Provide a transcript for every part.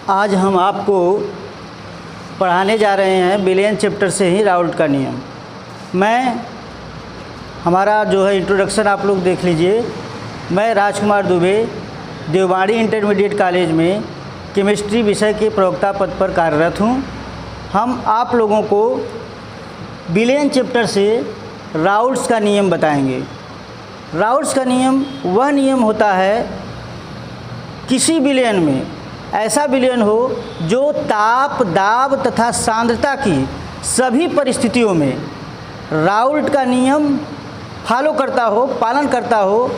आज हम आपको पढ़ाने जा रहे हैं विलियन चैप्टर से ही राउल्ट का नियम। हमारा जो है इंट्रोडक्शन आप लोग देख लीजिए। मैं राजकुमार दुबे देववाड़ी इंटरमीडिएट कॉलेज में केमिस्ट्री विषय के प्रवक्ता पद पर कार्यरत हूँ। हम आप लोगों को विलियन चैप्टर से राउल्ट्स का नियम बताएंगे। राउल्ट्स का नियम वह नियम होता है किसी विलयन में ऐसा विलयन हो जो ताप, दाब तथा सांद्रता की सभी परिस्थितियों में राउल्ट का नियम फॉलो करता हो, पालन करता हो,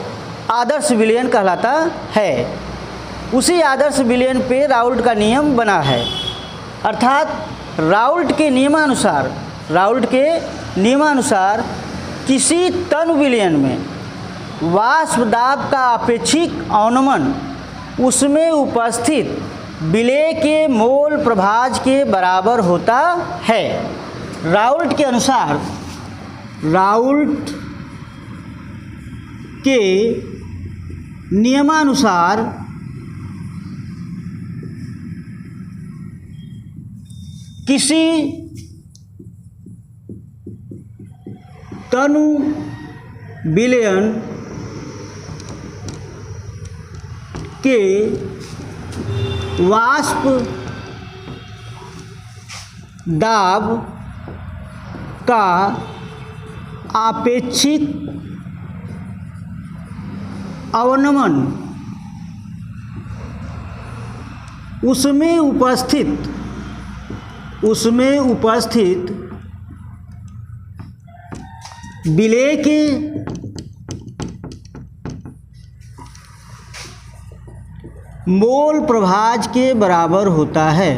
आदर्श विलयन कहलाता है। उसी आदर्श विलयन पे राउल्ट का नियम बना है। अर्थात राउल्ट के नियमानुसार किसी तनु विलयन में वाष्प दाब का अपेक्षिक अवनमन उसमें उपस्थित विलेय के मोल प्रभाज के बराबर होता है। राउल्ट के नियमानुसार किसी तनु विलयन के वाष्प दाब का आपेक्षिक अवनमन उसमें उपस्थित विलेय के मोल प्रभाज के बराबर होता है।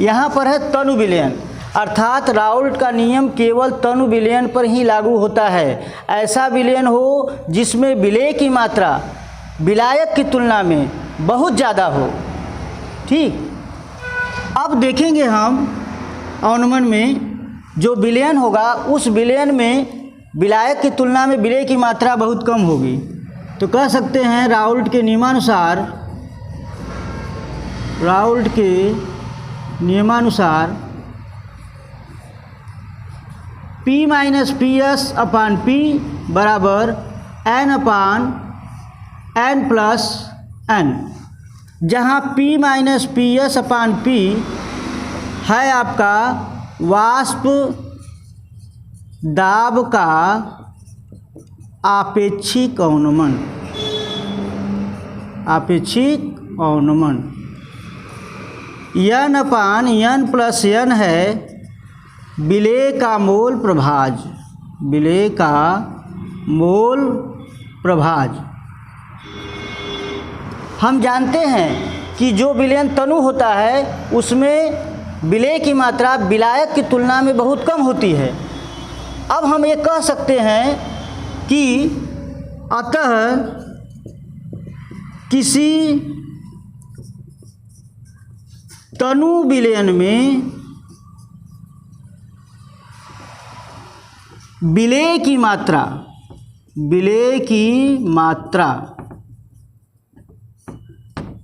यहाँ पर है तनु विलयन, अर्थात राउल्ट का नियम केवल तनु विलयन पर ही लागू होता है। ऐसा विलयन हो जिसमें विलेय की मात्रा विलायक की तुलना में बहुत ज़्यादा हो। ठीक, अब देखेंगे हम अवनमन में जो विलयन होगा उस विलयन में विलायक की तुलना में विलेय की मात्रा बहुत कम होगी। तो कह सकते हैं राउल्ट के नियमानुसार P minus P S upon P बराबर n अपान n प्लस n, जहाँ P minus P S upon P है आपका वाष्प दाब का आपेक्षिक अवनमन n अपान n प्लस n है विलेय का मोल प्रभाज। हम जानते हैं कि जो विलयन तनु होता है उसमें विलेय की मात्रा विलायक की तुलना में बहुत कम होती है। अब हम ये कह सकते हैं कि अतः किसी तनु विलयन में विलेय की मात्रा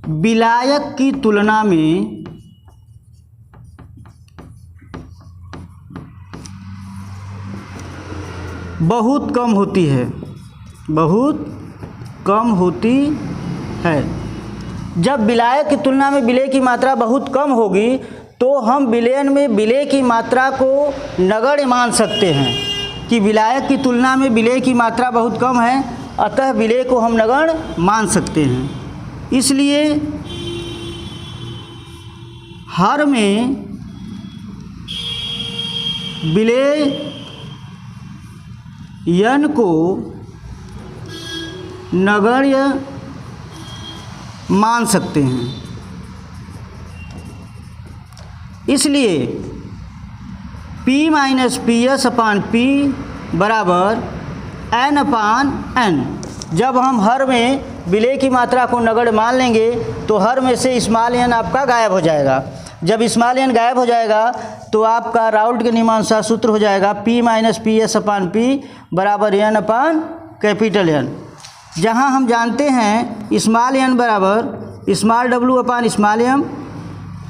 विलायक की तुलना में बहुत कम होती है। जब विलायक की तुलना में विलेय की मात्रा बहुत कम होगी तो हम विलयन में विलेय की मात्रा को नगण्य मान सकते हैं कि विलायक की तुलना में विलेय की मात्रा बहुत कम है, अतः विलेय को हम नगण्य मान सकते हैं। इसलिए हर में विलेय यन को नगण्य मान सकते हैं। इसलिए P minus P S upon P बराबर n अपान n। जब हम हर में विलेय की मात्रा को नगण्य मान लेंगे तो हर में से स्मॉल n आपका गायब हो जाएगा। जब स्मॉल n गायब हो जाएगा तो आपका राउल्ट के नियमानुसार सूत्र हो जाएगा P minus P S upon P बराबर एन अपान कैपिटल एन, जहाँ हम जानते हैं स्मॉल एन बराबर small W upon small M,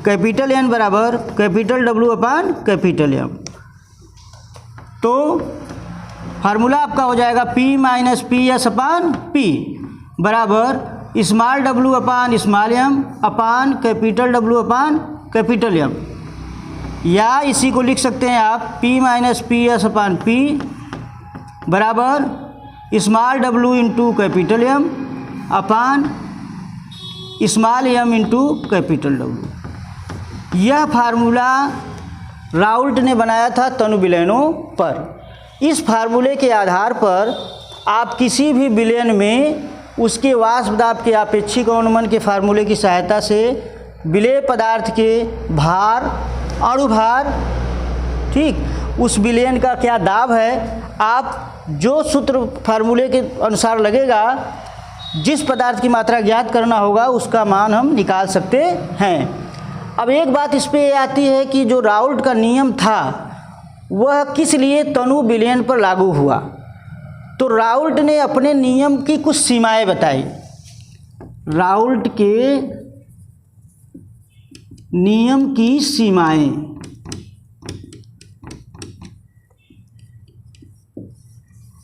capital N बराबर capital W upon capital M. तो फार्मूला आपका हो जाएगा P minus P S upon P बराबर small W upon small M upon capital W upon capital M, या इसी को लिख सकते हैं आप P minus P S upon P बराबर small W into capital M upon small M into capital W. यह फार्मूला राउल्ट ने बनाया था तनु विलयनों पर। इस फार्मूले के आधार पर आप किसी भी विलयन में उसके वाष्प दाब के आपेक्षिक अवनमन के फार्मूले की सहायता से विलेय पदार्थ के भार, अणुभार, ठीक, उस विलयन का क्या दाब है, आप जो सूत्र फार्मूले के अनुसार लगेगा, जिस पदार्थ की मात्रा ज्ञात करना होगा उसका मान हम निकाल सकते हैं। अब एक बात इस पे आती है कि जो राउल्ट का नियम था वह किस लिए तनु विलयन पर लागू हुआ। तो राउल्ट ने अपने नियम की कुछ सीमाएं बताई। राउल्ट के नियम की सीमाएं,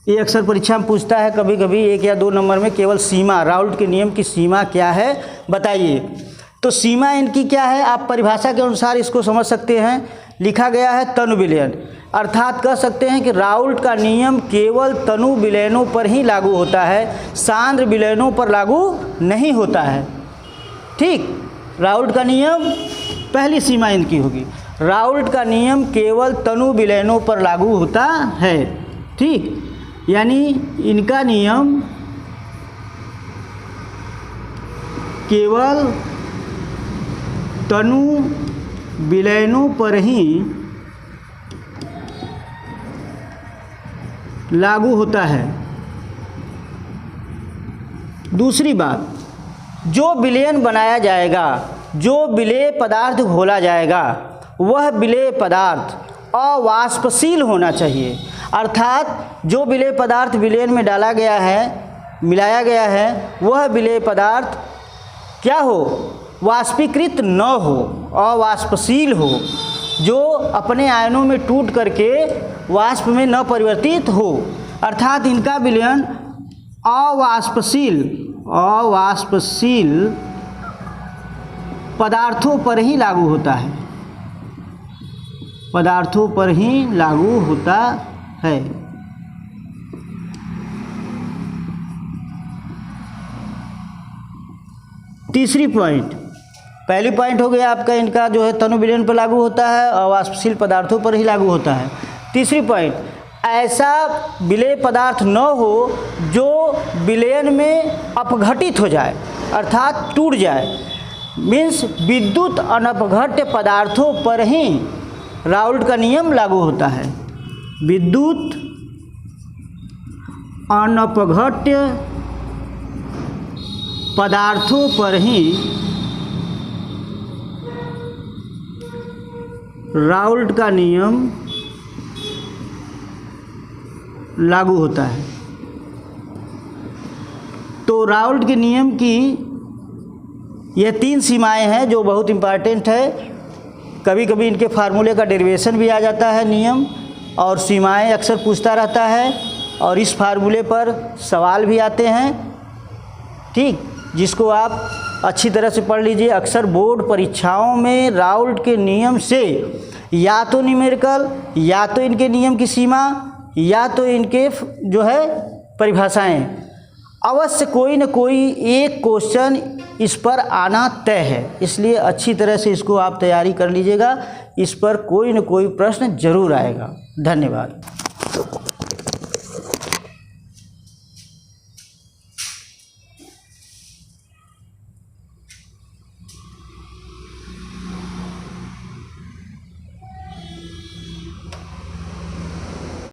ये अक्सर परीक्षा में पूछता है कभी कभी 1 या 2 नंबर में, केवल सीमा, राउल्ट के नियम की सीमा क्या है बताइए। तो सीमा इनकी क्या है, आप परिभाषा के अनुसार इसको समझ सकते हैं। लिखा गया है तनु विलयन, अर्थात कह सकते हैं कि राउल्ट का नियम केवल तनु विलयनों पर ही लागू होता है, सांद्र विलयनों पर लागू नहीं होता है। ठीक, राउल्ट का नियम, पहली सीमा इनकी होगी, राउल्ट का नियम केवल तनु विलयनों पर लागू होता है। ठीक, यानी इनका नियम केवल तनु विलयनों पर ही लागू होता है। दूसरी बात, जो विलयन बनाया जाएगा, जो विलेय पदार्थ घोला जाएगा, वह विलेय पदार्थ अवाष्पशील होना चाहिए। अर्थात जो विलेय पदार्थ विलयन में डाला गया है, मिलाया गया है, वह विलेय पदार्थ क्या हो, वाष्पीकृत न हो, अवाष्पशील हो, जो अपने आयनों में टूट करके वाष्प में न परिवर्तित हो। अर्थात इनका विलयन अवाष्पशील पदार्थों पर ही लागू होता है, पदार्थों पर ही लागू होता है। तीसरी पॉइंट, पहली पॉइंट हो गया आपका इनका जो है तनु विलयन पर लागू होता है, अवाष्पशील पदार्थों पर ही लागू होता है। तीसरी पॉइंट, ऐसा विलेय पदार्थ न हो जो विलयन में अपघटित हो जाए, अर्थात टूट जाए। मीन्स विद्युत अनपघट्य पदार्थों पर ही राउल्ट का नियम लागू होता है। विद्युत अनपघट्य पदार्थों पर ही राउल्ट का नियम लागू होता है। तो राउल्ट के नियम की यह 3 सीमाएं हैं जो बहुत इम्पॉर्टेंट है। कभी कभी इनके फार्मूले का डेरिवेशन भी आ जाता है, नियम और सीमाएं अक्सर पूछता रहता है, और इस फार्मूले पर सवाल भी आते हैं। ठीक, जिसको आप अच्छी तरह से पढ़ लीजिए। अक्सर बोर्ड परीक्षाओं में राउल्ट के नियम से या तो न्यूमेरिकल, या तो इनके नियम की सीमा, या तो इनके जो है परिभाषाएं, अवश्य कोई न कोई एक क्वेश्चन इस पर आना तय है। इसलिए अच्छी तरह से इसको आप तैयारी कर लीजिएगा, इस पर कोई न कोई प्रश्न जरूर आएगा। धन्यवाद।